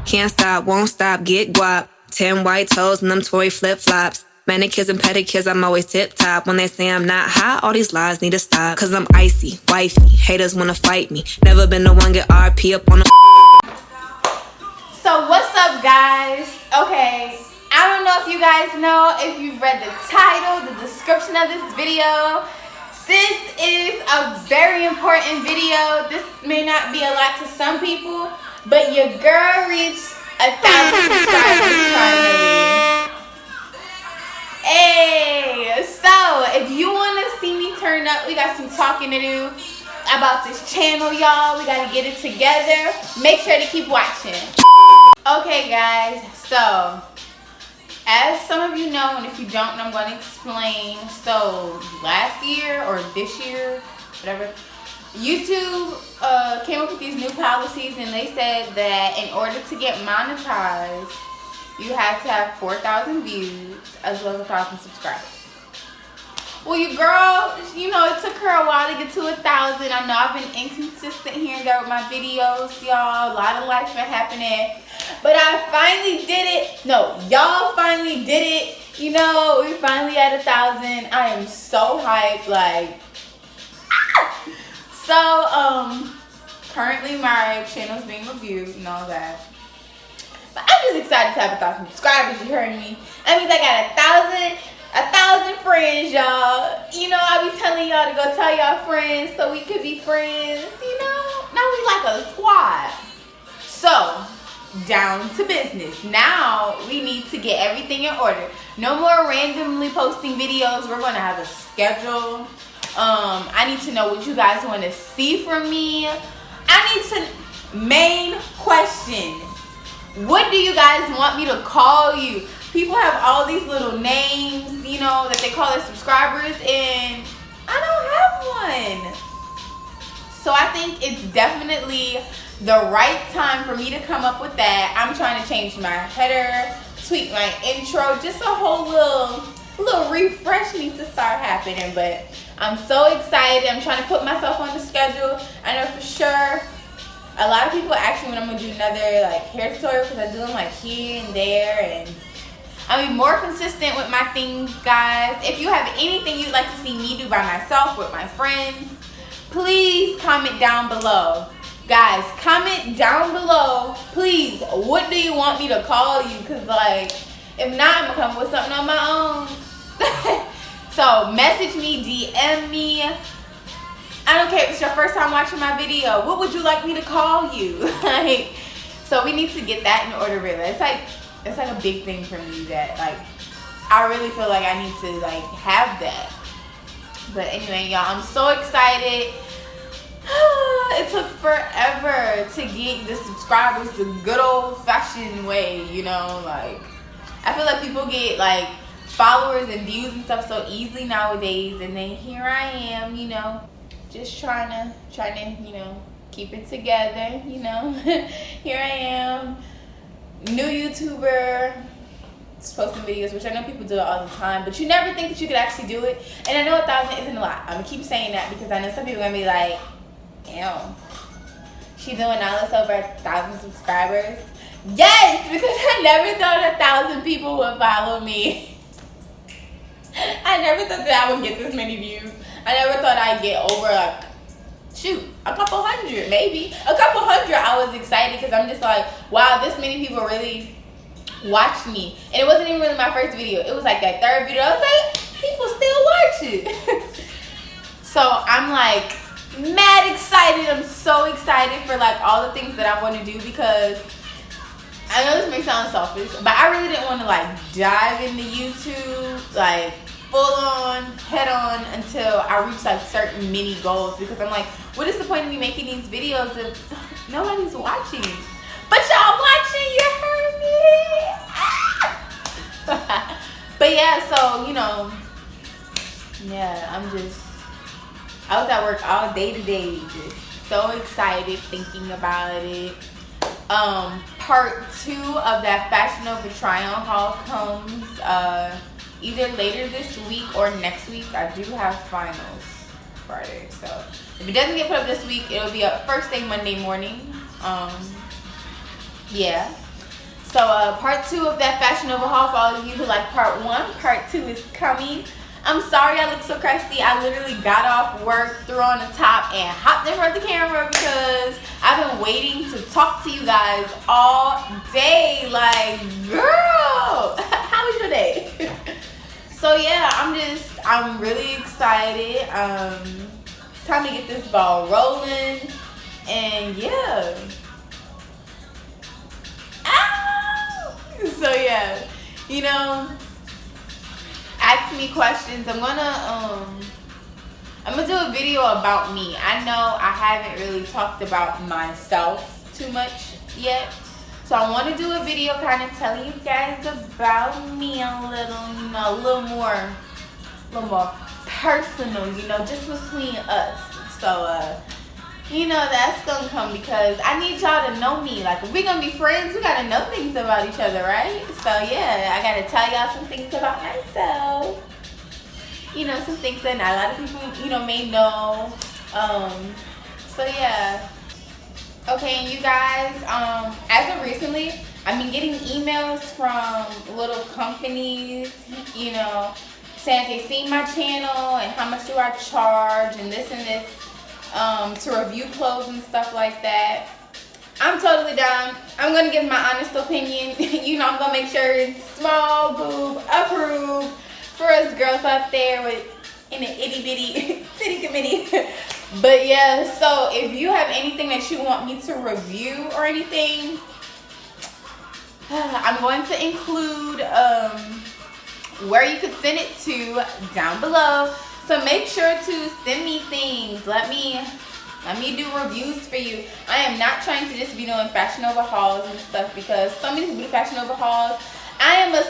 Can't stop, won't stop, get guap. 10 white toes and them Tory flip-flops. Manicures and pedicures, I'm always tip-top. When they say I'm not hot, all these lies need to stop. Cause I'm icy, wifey, haters wanna fight me. Never been the one get RP up on the... So what's up, guys? Okay, I don't know if you guys know, if you've read the title, the description of this video. This is a very important video. This may not be a lot to some people, but your girl reached 1,000 subscribers finally. Hey, so if you want to see me turn up, we got some talking to do about this channel, y'all. We got to get it together. Make sure to keep watching. Okay, guys, so as some of you know, and if you don't know, I'm going to explain. So last year or this year, whatever, YouTube came up with these new policies, and they said that in order to get monetized, you had to have 4,000 views as well as 1,000 subscribers. Well, your girl, you know, it took her a while to get to 1,000. I know I've been inconsistent here and there with my videos, y'all. A lot of life been happening. But I finally did it. No, y'all finally did it. You know, we finally at 1,000. I am so hyped. Like, So, currently my channel is being reviewed and all that. But I'm just excited to have 1,000 subscribers, you heard me. That means I got 1,000 friends, y'all. You know, I be telling y'all to go tell y'all friends so we could be friends, you know. Now we like a squad. So, down to business. Now, we need to get everything in order. No more randomly posting videos. We're going to have a schedule. I need to know what you guys want to see from me. I need to, main question, what do you guys want me to call you? People have all these little names, you know, that they call their subscribers, and I don't have one. So I think it's definitely the right time for me to come up with that. I'm trying to change my header, tweak my intro, just a whole little refresh needs to start happening. But I'm so excited. I'm trying to put myself on the schedule. I know for sure a lot of people ask me when I'm gonna do another like hair tutorial, because I do them like here and there, and I'll be more consistent with my things, guys. If you have anything you'd like to see me do by myself with my friends, please comment down below. Guys, comment down below, please. What do you want me to call you? Because, like, if not, I'm going to come up with something on my own. So, message me, DM me. I don't care if it's your first time watching my video. What would you like me to call you? Like, so we need to get that in order, really. It's like a big thing for me that, like, I really feel like I need to, like, have that. But anyway, y'all, I'm so excited. It took forever to get the subscribers the good old-fashioned way, you know. Like, I feel like people get, like, followers and views and stuff so easily nowadays, and then here I am, you know, just trying to, you know, keep it together, you know. Here I am, new YouTuber, just posting videos, which I know people do it all the time, but you never think that you could actually do it. And I know 1,000 isn't a lot. I'm gonna keep saying that because I know some people are gonna be like, damn, she doing all this over 1,000 subscribers. Yes, because I never thought 1,000 people would follow me. I never thought that I would get this many views. I never thought I'd get over, like, shoot, a couple hundred, maybe. A couple hundred, I was excited because I'm just like, wow, this many people really watched me. And it wasn't even really my first video. It was like that third video. I was like, people still watch it. So I'm like mad excited. I'm so excited for like all the things that I want to do, because I know this may sound selfish, but I really didn't want to like dive into YouTube like full on, head on, until I reach like certain mini goals, because I'm like, what is the point of me making these videos if nobody's watching? But y'all watching, you heard me. But yeah, so, you know, yeah, I was at work all day today, just so excited thinking about it. Part 2 of that Fashion Over Try-On haul comes either later this week or next week. I do have finals Friday, so if it doesn't get put up this week, it'll be up first thing Monday morning. Yeah. So part 2 of that Fashion Nova haul, for all of you who like part 1, part 2 is coming. I'm sorry I look so crusty. I literally got off work, threw on the top, and hopped in front of the camera because I've been waiting to talk to you guys all day. Like, girl, how was your day? So yeah, I'm really excited. It's time to get this ball rolling, and yeah. So yeah, you know, ask me questions. I'm gonna do a video about me. I know I haven't really talked about myself too much yet, so I want to do a video kind of telling you guys about me a little, you know, a little more personal, you know, just between us. So you know, that's gonna come because I need y'all to know me. Like, if we're gonna be friends, we gotta know things about each other, right? So yeah, I gotta tell y'all some things about myself. You know, some things that not a lot of people, you know, may know. So yeah. Okay, and you guys, as of recently, I've been getting emails from little companies, you know, saying they see my channel and how much do I charge and this, to review clothes and stuff like that. I'm totally down. I'm gonna give my honest opinion. You know, I'm gonna make sure it's small boob approved for us girls out there in an itty bitty titty committee. But yeah, so if you have anything that you want me to review or anything, I'm going to include where you could send it to down below. So make sure to send me things. Let me do reviews for you. I am not trying to just be doing Fashion Nova hauls and stuff because some of these do Fashion Nova hauls. I am a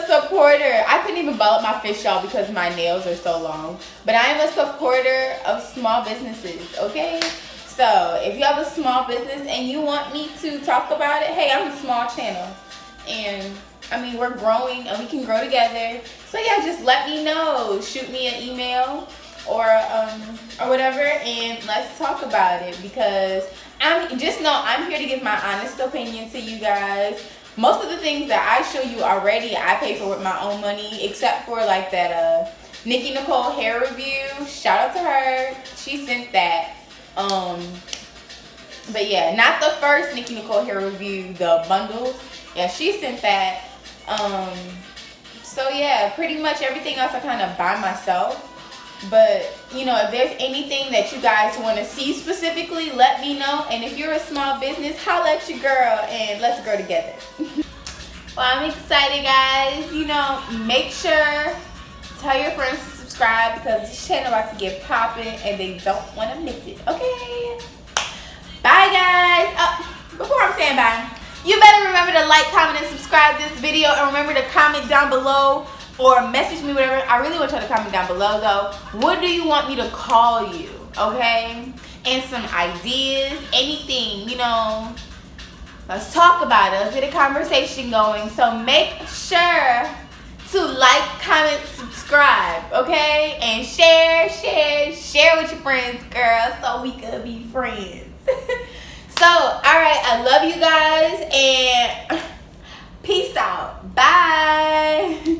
supporter. I couldn't even ball up my fish, y'all, because my nails are so long. But I am a supporter of small businesses, okay? So if you have a small business and you want me to talk about it, hey, I'm a small channel. And I mean, we're growing and we can grow together. So yeah, just let me know. Shoot me an email or whatever, and let's talk about it because I'm here to give my honest opinion to you guys. Most of the things that I show you already, I pay for with my own money, except for like that Nikki Nicole hair review. Shout out to her. She sent that. But yeah, not the first Nikki Nicole hair review, the bundles. Yeah, she sent that. So yeah, pretty much everything else I kind of buy myself. But you know, if there's anything that you guys want to see specifically, let me know. And if you're a small business, holla at your girl and let's grow together. Well, I'm excited, guys. You know, make sure to tell your friends to subscribe because this channel about to get popping and they don't want to miss it. Okay, bye guys. Before I'm saying bye, you better remember to like, comment, and subscribe this video, and remember to comment down below or message me, whatever. I really want y'all to comment down below though. What do you want me to call you? Okay? And some ideas, anything, you know. Let's talk about it. Let's get a conversation going. So make sure to like, comment, subscribe, okay? And share with your friends, girl, so we could be friends. So, alright, I love you guys and peace out. Bye.